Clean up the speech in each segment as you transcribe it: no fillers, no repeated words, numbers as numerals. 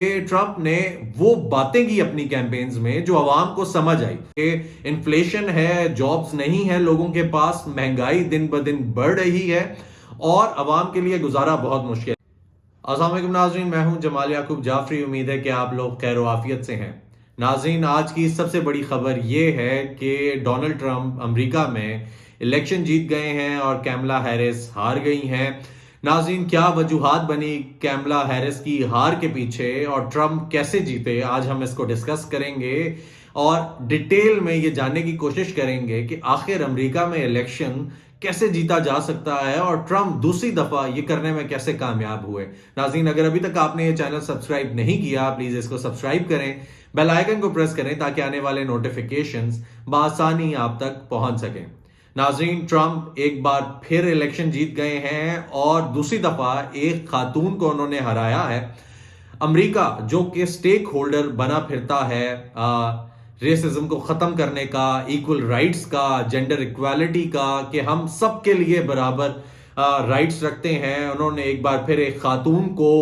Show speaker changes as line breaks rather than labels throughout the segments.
کہ ٹرمپ نے وہ باتیں کی اپنی کیمپینز میں جو عوام کو سمجھ آئی کہ انفلیشن ہے، جابز نہیں ہے لوگوں کے پاس، مہنگائی دن بدن بڑھ رہی ہے اور عوام کے لیے گزارا بہت مشکل ہے۔ السلام علیکم ناظرین، میں ہوں جمال یعقوب جعفری۔ امید ہے کہ آپ لوگ خیر و عافیت سے ہیں۔ ناظرین، آج کی سب سے بڑی خبر یہ ہے کہ ڈونلڈ ٹرمپ امریکہ میں الیکشن جیت گئے ہیں اور کیملا ہیرس ہار گئی ہیں۔ ناظرین، کیا وجوہات بنی کیملا ہیرس کی ہار کے پیچھے اور ٹرمپ کیسے جیتے، آج ہم اس کو ڈسکس کریں گے اور ڈیٹیل میں یہ جاننے کی کوشش کریں گے کہ آخر امریکہ میں الیکشن کیسے جیتا جا سکتا ہے اور ٹرمپ دوسری دفعہ یہ کرنے میں کیسے کامیاب ہوئے۔ ناظرین، اگر ابھی تک آپ نے یہ چینل سبسکرائب نہیں کیا، پلیز اس کو سبسکرائب کریں، بیل آئیکن کو پریس کریں تاکہ آنے والے نوٹیفیکیشنز بآسانی آپ تک پہنچ سکیں۔ ناظرین، ٹرمپ ایک بار پھر الیکشن جیت گئے ہیں اور دوسری دفعہ ایک خاتون کو انہوں نے ہرایا ہے۔ امریکہ جو کہ سٹیک ہولڈر بنا پھرتا ہے ریسزم کو ختم کرنے کا، ایکول رائٹس کا، جینڈر ایکوالٹی کا، کہ ہم سب کے لیے برابر رائٹس رکھتے ہیں، انہوں نے ایک بار پھر ایک خاتون کو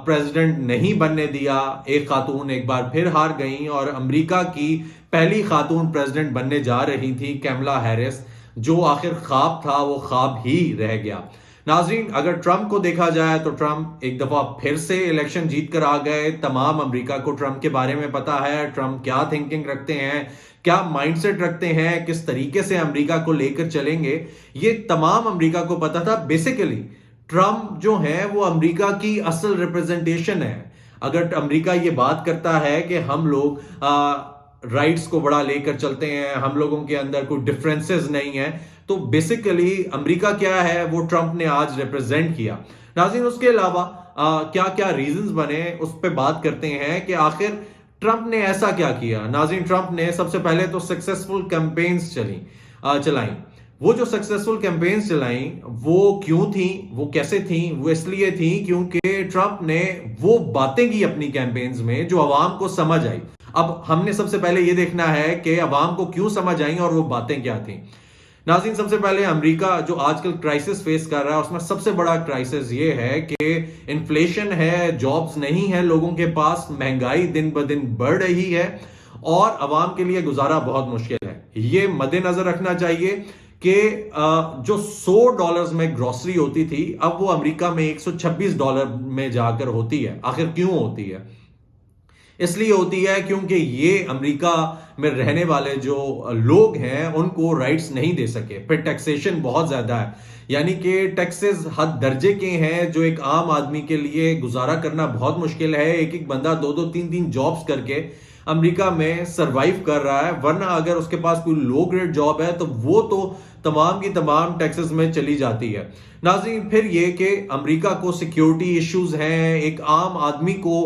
پریزیڈنٹ نہیں بننے دیا۔ ایک خاتون ایک بار پھر ہار گئیں اور امریکہ کی پہلی خاتون پریزیڈنٹ بننے جا رہی تھی کیملا ہیرس، جو آخر خواب تھا وہ خواب ہی رہ گیا۔ ناظرین، اگر ٹرمپ کو دیکھا جائے تو ٹرمپ ایک دفعہ پھر سے الیکشن جیت کر آ گئے۔ تمام امریکہ کو ٹرمپ کے بارے میں پتا ہے، ٹرمپ کیا تھنکنگ رکھتے ہیں، کیا مائنڈ سیٹ رکھتے ہیں، کس طریقے سے امریکہ کو لے کر چلیں گے، یہ تمام امریکہ کو پتا تھا۔ بیسیکلی ٹرمپ جو ہیں وہ امریکہ کی اصل ریپرزنٹیشن ہے۔ اگر امریکہ یہ بات کرتا ہے کہ ہم لوگ رائٹس کو بڑا لے کر چلتے ہیں، ہم لوگوں کے اندر کوئی ڈفرینسز نہیں ہیں، تو بیسیکلی امریکہ کیا ہے وہ ٹرمپ نے آج ریپرزینٹ کیا۔ ناظرین، اس کے علاوہ کیا کیا ریزنز بنے اس پہ بات کرتے ہیں کہ آخر ٹرمپ نے ایسا کیا کیا۔ ناظرین، ٹرمپ نے سب سے پہلے تو سکسیسفل کیمپینز چلائیں۔ وہ جو سکسیسفل کیمپینز چلائیں وہ کیوں تھیں، وہ کیسے تھیں؟ وہ اس لیے تھیں کیونکہ ٹرمپ نے وہ باتیں کی اپنی کیمپینز میں جو عوام کو سمجھ آئی۔ اب ہم نے سب سے پہلے یہ دیکھنا ہے کہ عوام کو کیوں سمجھ آئیں اور وہ باتیں کیا تھیں۔ ناظرین، سب سے پہلے امریکہ جو آج کل کرائسس فیس کر رہا ہے اس میں سب سے بڑا کرائسس یہ ہے کہ انفلیشن ہے، جابز نہیں ہے لوگوں کے پاس، مہنگائی دن بدن بڑھ رہی ہے اور عوام کے لیے گزارا بہت مشکل ہے۔ یہ مد نظر رکھنا چاہیے کہ جو $100 میں گروسری ہوتی تھی اب وہ امریکہ میں $126 میں جا کر ہوتی ہے۔ آخر کیوں ہوتی ہے؟ اس لیے ہوتی ہے کیونکہ یہ امریکہ میں رہنے والے جو لوگ ہیں ان کو رائٹس نہیں دے سکے۔ پھر ٹیکسیشن بہت زیادہ ہے، یعنی کہ ٹیکسز حد درجے کے ہیں جو ایک عام آدمی کے لیے گزارا کرنا بہت مشکل ہے۔ ایک بندہ 2-3 جابز کر کے امریکہ میں سروائیو کر رہا ہے، ورنہ اگر اس کے پاس کوئی لو گریڈ جاب ہے تو وہ تو تمام کی تمام ٹیکسز میں چلی جاتی ہے۔ ناظرین، پھر یہ کہ امریکہ کو سیکیورٹی ایشوز ہیں، ایک عام آدمی کو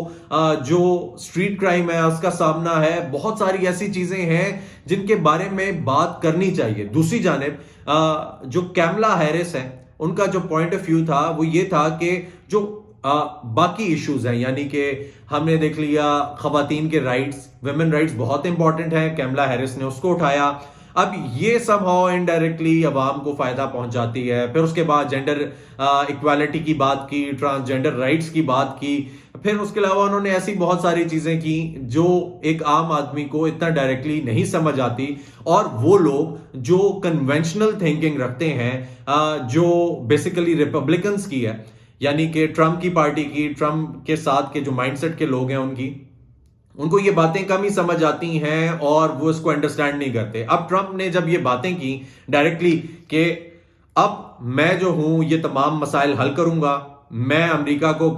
جو سٹریٹ کرائم ہے اس کا سامنا ہے، بہت ساری ایسی چیزیں ہیں جن کے بارے میں بات کرنی چاہیے۔ دوسری جانب جو کیملا ہیرس ہیں ان کا جو پوائنٹ آف ویو تھا وہ یہ تھا کہ جو باقی ایشوز ہیں، یعنی کہ ہم نے دیکھ لیا خواتین کے رائٹس، ویمن رائٹس بہت امپورٹنٹ ہیں، کیملا ہیرس نے اس کو اٹھایا۔ اب یہ سب ہاؤ انڈائریکٹلی عوام کو فائدہ پہنچاتی ہے۔ پھر اس کے بعد جینڈر ایکوالٹی کی بات کی، ٹرانسجینڈر رائٹس کی بات کی، پھر اس کے علاوہ انہوں نے ایسی بہت ساری چیزیں کی جو ایک عام آدمی کو اتنا ڈائریکٹلی نہیں سمجھ آتی، اور وہ لوگ جو کنونشنل تھنکنگ رکھتے ہیں، جو بیسیکلی ریپبلکنز کی ہے، یعنی کہ ٹرمپ کی پارٹی کی، ٹرمپ کے ساتھ کے جو مائنڈ سیٹ کے لوگ ہیں ان کو یہ باتیں کم ہی سمجھ آتی ہیں اور وہ اس کو انڈرسٹینڈ نہیں کرتے۔ اب ٹرمپ نے جب یہ باتیں کی ڈائریکٹلی کہ اب میں جو ہوں یہ تمام مسائل حل کروں گا، میں امریکہ کو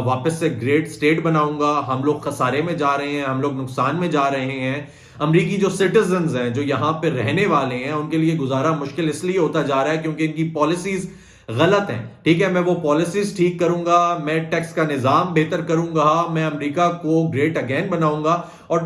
واپس سے گریٹ سٹیٹ بناؤں گا، ہم لوگ خسارے میں جا رہے ہیں، ہم لوگ نقصان میں جا رہے ہیں، امریکی جو سٹیزنز ہیں جو یہاں پہ رہنے والے ہیں ان کے لیے گزارا مشکل اس لیے ہوتا جا رہا ہے کیونکہ ان کی پالیسیز غلط ہیں۔ ٹھیک ہے، میں وہ پالیسیز ٹھیک کروں گا، میں ٹیکس کا نظام بہتر کروں گا، میں امریکہ کو گریٹ اگین بناؤں گا۔ اور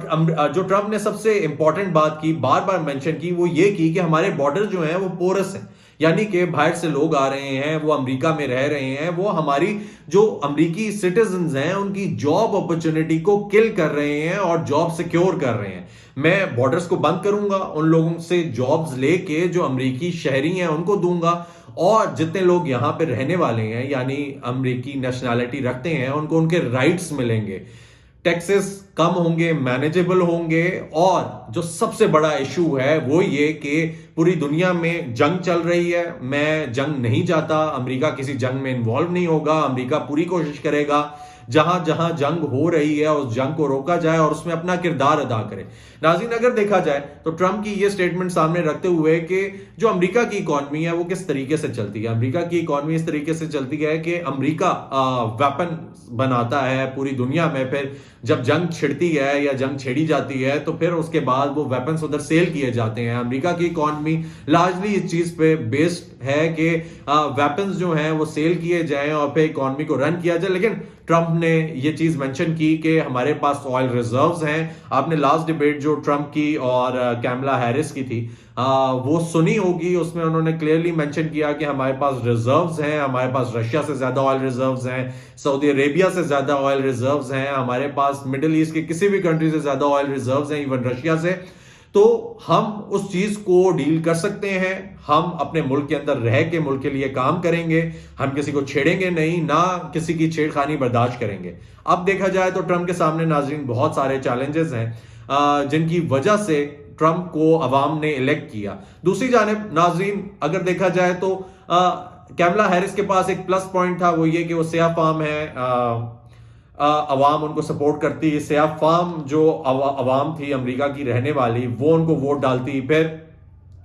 جو ٹرمپ نے سب سے امپورٹنٹ بات کی، بار بار مینشن کی، وہ یہ کی کہ ہمارے بارڈر جو ہیں وہ پورس ہیں، یعنی کہ باہر سے لوگ آ رہے ہیں، وہ امریکہ میں رہ رہے ہیں، وہ ہماری جو امریکی سٹیزنز ہیں ان کی جاب اپرچونٹی کو کل کر رہے ہیں اور جاب سیکیور کر رہے ہیں۔ میں بارڈرز کو بند کروں گا، ان لوگوں سے جابز لے کے جو امریکی شہری ہیں ان کو دوں گا، اور جتنے لوگ یہاں پہ رہنے والے ہیں یعنی امریکی نیشنلٹی رکھتے ہیں ان کو ان کے رائٹس ملیں گے۔ ٹیکسز کم ہوں گے، مینیجیبل ہوں گے، اور جو سب سے بڑا ایشو ہے وہ یہ کہ پوری دنیا میں جنگ چل رہی ہے. میں جنگ نہیں چاہتا، امریکہ کسی جنگ میں انوالو نہیں ہوگا. امریکہ پوری کوشش کرے گا جہاں جہاں جنگ ہو رہی ہے اس جنگ کو روکا جائے اور اس میں اپنا کردار ادا کرے. ناظرین، اگر دیکھا جائے تو ٹرمپ کی یہ سٹیٹمنٹ سامنے رکھتے ہوئے کہ جو امریکہ کی اکانومی ہے وہ کس طریقے سے چلتی ہے. امریکہ کی اکانومی اس طریقے سے چلتی ہے کہ امریکہ ویپن بناتا ہے پوری دنیا میں، پھر جب جنگ چھڑتی ہے یا جنگ چھیڑی جاتی ہے تو پھر اس کے بعد وہ ویپنز ادھر سیل کیے جاتے ہیں. امریکہ کی اکانومی لارجلی اس چیز پہ بیسڈ ہے کہ ویپنز جو ہیں وہ سیل کیے جائیں اور پھر اکانومی کو رن کیا جائے. لیکن ٹرمپ نے یہ چیز مینشن کی کہ ہمارے پاس آئل ریزروز ہیں. آپ نے لاسٹ ڈیبیٹ جو ٹرمپ کی اور کیملا ہیرس کی تھی وہ سنی ہوگی. اس میں انہوں نے کلیئرلی مینشن کیا کہ ہمارے پاس ریزروز ہیں، ہمارے پاس رشیا سے زیادہ آئل ریزروز ہیں، سعودی عربیہ سے زیادہ آئل ریزروز ہیں، ہمارے پاس مڈل ایسٹ کے کسی بھی کنٹری سے زیادہ آئل ریزروز ہیں، ایون رشیا سے. تو ہم اس چیز کو ڈیل کر سکتے ہیں. ہم اپنے ملک کے اندر رہ کے ملک کے لیے کام کریں گے، ہم کسی کو چھیڑیں گے نہیں، نہ کسی کی چھیڑ خانی برداشت کریں گے. اب دیکھا جائے تو ٹرمپ کے سامنے ناظرین بہت سارے چیلنجز ہیں جن کی وجہ سے ٹرمپ کو عوام نے الیکٹ کیا. دوسری جانب ناظرین اگر دیکھا جائے تو کیملا ہیرس کے پاس ایک پلس پوائنٹ تھا، وہ یہ کہ وہ سیاہ فام ہے، عوام ان کو سپورٹ کرتی. سیاہ فام جو عوام تھی امریکہ کی رہنے والی وہ ان کو ووٹ ڈالتی، پھر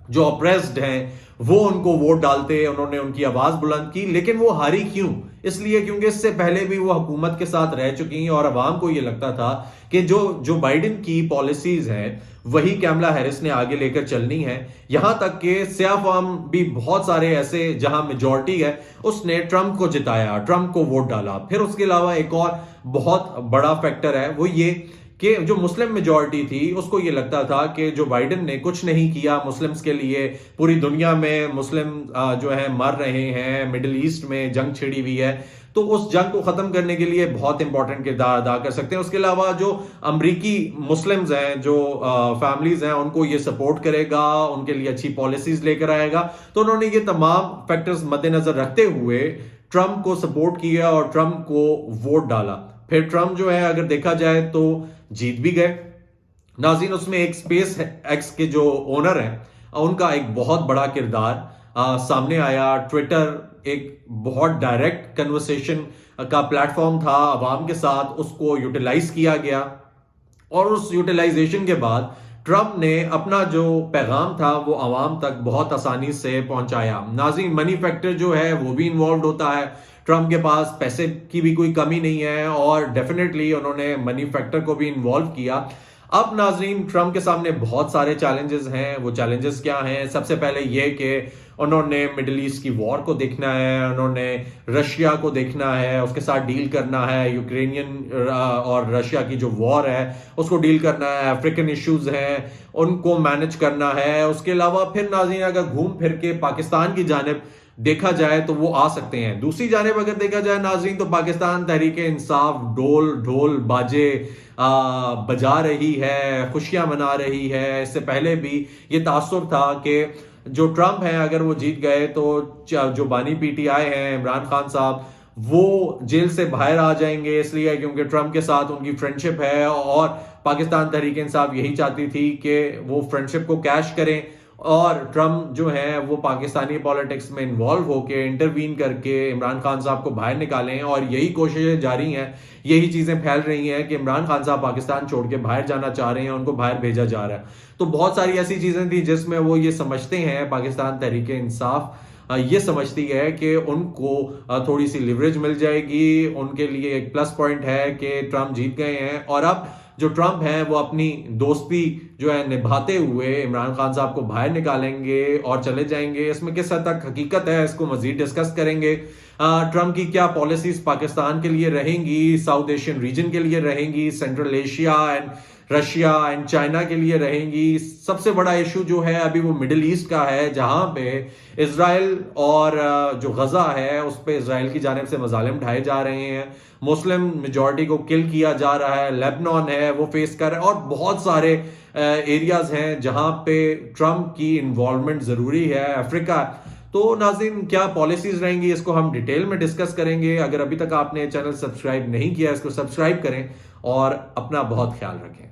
جو اپریسڈ ہیں وہ ان کو ووٹ ڈالتے. انہوں نے ان کی آواز بلند کی. لیکن وہ ہاری کیوں؟ اس لیے کیونکہ اس سے پہلے بھی وہ حکومت کے ساتھ رہ چکی ہیں اور عوام کو یہ لگتا تھا کہ جو بائیڈن کی پالیسیز ہیں وہی کیملا ہیرس نے آگے لے کر چلنی ہے. یہاں تک کہ سیاہ فام بھی بہت سارے ایسے جہاں میجورٹی ہے اس نے ٹرمپ کو جتایا، ٹرمپ کو ووٹ ڈالا. پھر اس کے علاوہ ایک اور بہت بڑا فیکٹر ہے وہ یہ کہ جو مسلم میجورٹی تھی اس کو یہ لگتا تھا کہ جو بائیڈن نے کچھ نہیں کیا مسلمز کے لیے. پوری دنیا میں مسلم جو ہیں مر رہے ہیں، مڈل ایسٹ میں جنگ چھڑی ہوئی ہے، تو اس جنگ کو ختم کرنے کے لیے بہت امپورٹنٹ کردار ادا کر سکتے ہیں. اس کے علاوہ جو امریکی مسلمز ہیں، جو فیملیز ہیں، ان کو یہ سپورٹ کرے گا، ان کے لیے اچھی پالیسیز لے کر آئے گا. تو انہوں نے یہ تمام فیکٹرز مد نظر رکھتے ہوئے ٹرمپ کو سپورٹ کیا اور ٹرمپ کو ووٹ ڈالا. پھر ٹرمپ جو ہے اگر دیکھا جائے تو جیت بھی گئے. ناظرین اس میں ایک اسپیس ایکس کے جو اونر ہیں ان کا ایک بہت بڑا کردار سامنے آیا. ٹویٹر ایک بہت ڈائریکٹ کنورسیشن کا پلیٹ فارم تھا عوام کے ساتھ، اس کو یوٹیلائز کیا گیا اور اس یوٹیلائزیشن کے بعد ٹرمپ نے اپنا جو پیغام تھا وہ عوام تک بہت آسانی سے پہنچایا. ناظرین منی فیکٹر جو ہے وہ بھی انوالوڈ ہوتا ہے. ٹرمپ کے پاس پیسے کی بھی کوئی کمی نہیں ہے اور ڈیفینیٹلی انہوں نے منی فیکٹر کو بھی انوالو کیا. اب ناظرین ٹرمپ کے سامنے بہت سارے چیلنجز ہیں. وہ چیلنجز کیا ہیں؟ سب سے پہلے یہ کہ انہوں نے مڈل ایسٹ کی وار کو دیکھنا ہے، انہوں نے رشیا کو دیکھنا ہے، اس کے ساتھ ڈیل کرنا ہے. یوکرینین اور رشیا کی جو وار ہے اس کو ڈیل کرنا ہے. افریقن ایشوز ہیں ان کو مینج کرنا ہے. اس کے علاوہ پھر ناظرین اگر گھوم پھر کے پاکستان کی جانب دیکھا جائے تو وہ آ سکتے ہیں. دوسری جانب اگر دیکھا جائے ناظرین تو پاکستان تحریک انصاف ڈھول باجے بجا رہی ہے، خوشیاں منا رہی ہے. اس سے پہلے بھی یہ تاثر تھا کہ جو ٹرمپ ہیں اگر وہ جیت گئے تو جو بانی پی ٹی آئی ہیں عمران خان صاحب وہ جیل سے باہر آ جائیں گے، اس لیے کیونکہ ٹرمپ کے ساتھ ان کی فرینڈ شپ ہے اور پاکستان تحریک انصاف یہی چاہتی تھی کہ وہ فرینڈ شپ کو کیش کریں اور ٹرمپ جو ہے وہ پاکستانی پالیٹکس میں انوالو ہو کے انٹروین کر کے عمران خان صاحب کو باہر نکالیں. اور یہی کوششیں جاری ہیں، یہی چیزیں پھیل رہی ہیں کہ عمران خان صاحب پاکستان چھوڑ کے باہر جانا چاہ رہے ہیں، ان کو باہر بھیجا جا رہا ہے. تو بہت ساری ایسی چیزیں تھیں جس میں وہ یہ سمجھتے ہیں، پاکستان تحریک انصاف یہ سمجھتی ہے کہ ان کو تھوڑی سی لیوریج مل جائے گی. ان کے لیے ایک پلس پوائنٹ ہے کہ ٹرمپ جیت گئے ہیں اور اب جو ٹرمپ ہیں وہ اپنی دوستی جو ہے نبھاتے ہوئے عمران خان صاحب کو باہر نکالیں گے اور چلے جائیں گے. اس میں کس حد تک حقیقت ہے اس کو مزید ڈسکس کریں گے. ٹرمپ کی کیا پالیسیز پاکستان کے لیے رہیں گی، ساؤتھ ایشین ریجن کے لیے رہیں گی، central Asia and Russia and China کے لیے رہیں گی. سب سے بڑا ایشو جو ہے ابھی وہ مڈل ایسٹ کا ہے جہاں پہ اسرائیل اور جو غزہ ہے اس پہ اسرائیل کی جانب سے مظالم ڈھائے جا رہے ہیں، مسلم میجورٹی کو کل کیا جا رہا ہے. لیبنان ہے وہ فیس کر رہا ہے اور بہت سارے ایریاز ہیں جہاں پہ ٹرمپ کی انوالومنٹ ضروری ہے. افریقہ تو ناظرین کیا پالیسیز رہیں گی اس کو ہم ڈیٹیل میں ڈسکس کریں گے. اگر ابھی تک آپ نے چینل سبسکرائب نہیں کیا اس کو سبسکرائب کریں اور اپنا بہت خیال رکھیں.